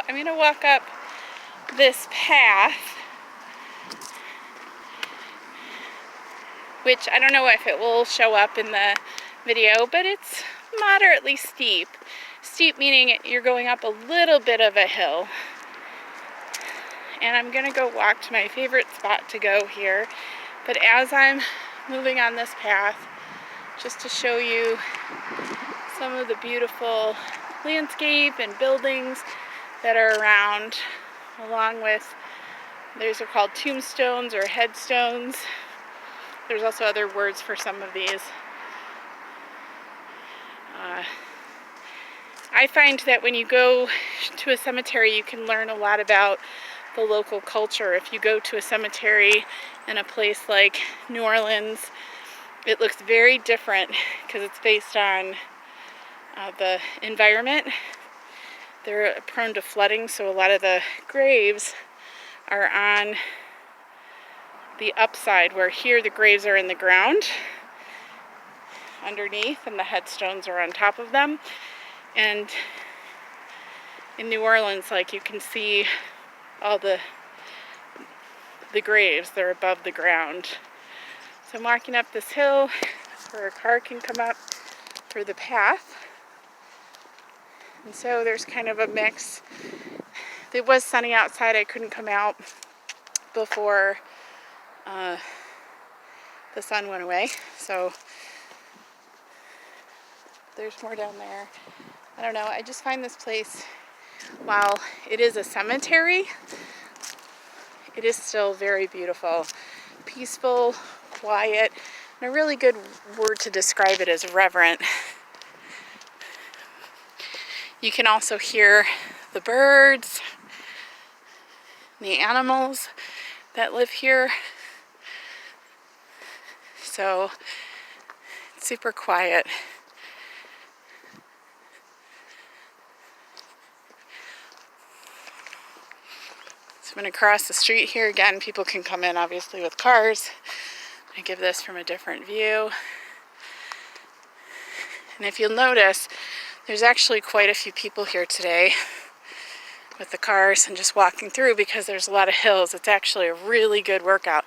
I'm going to walk up this path, which I don't know if it will show up in the video, but it's moderately steep. Steep meaning you're going up a little bit of a hill. And I'm going to go walk to my favorite spot to go here. But as I'm moving on this path, just to show you some of the beautiful landscape and buildings that are around, along with, these are called tombstones or headstones. There's also other words for some of these. I find that when you go to a cemetery, you can learn a lot about the local culture. If you go to a cemetery in a place like New Orleans, it looks very different because it's based on the environment. They're prone to flooding, so a lot of the graves are on the upside, where here the graves are in the ground underneath and the headstones are on top of them. And in New Orleans, like, you can see all the graves, they're above the ground. So I'm walking up this hill where a car can come up for the path. And so there's kind of a mix. It was sunny outside. I couldn't come out before the sun went away. So there's more down there. I don't know. I just find this place, while it is a cemetery, it is still very beautiful, peaceful, quiet, and a really good word to describe it is reverent. You can also hear the birds, the animals that live here. So it's super quiet. So I'm going to cross the street here. Again, people can come in obviously with cars. I give this from a different view. And if you'll notice, there's actually quite a few people here today with the cars and just walking through because there's a lot of hills. It's actually a really good workout.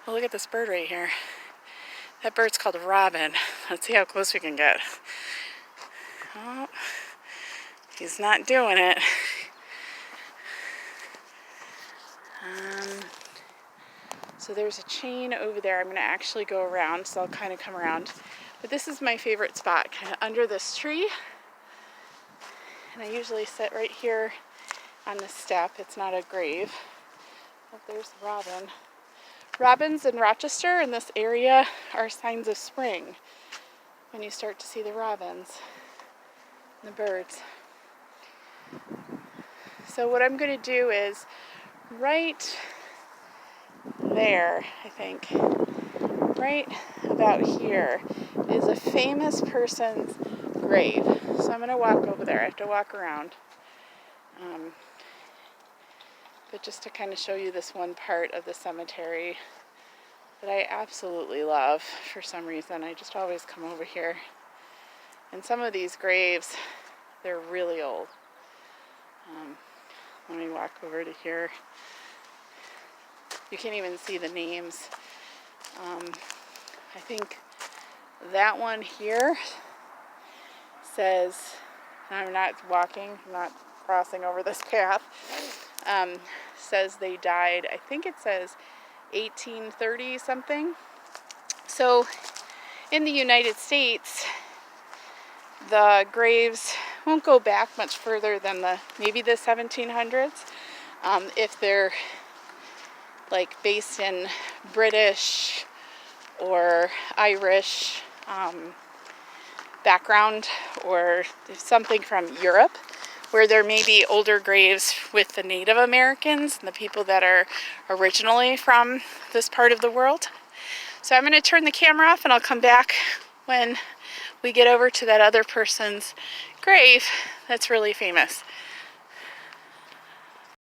Oh, look at this bird right here. That bird's called a robin. Let's see how close we can get. Oh, he's not doing it. So there's a chain over there. I'm going to actually go around, so I'll kind of come around. But this is my favorite spot, kind of under this tree. And I usually sit right here on the step. It's not a grave. Oh, there's the robin. Robins in Rochester in this area are signs of spring when you start to see the robins and the birds. So what I'm going to do is right there, I think, right about here is a famous person's grave. So I'm going to walk over there. I have to walk around. But just to kind of show you this one part of the cemetery that I absolutely love for some reason. I just always come over here. And some of these graves, they're really old. Let me walk over to here. You can't even see the names. I think that one here says, I'm not walking, I'm not crossing over this path, says they died, I think it says 1830 something. So in the United States, the graves won't go back much further than maybe the 1700s. If they're like based in British or Irish background, or something from Europe, where there may be older graves with the Native Americans and the people that are originally from this part of the world. So I'm going to turn the camera off and I'll come back when we get over to that other person's grave that's really famous.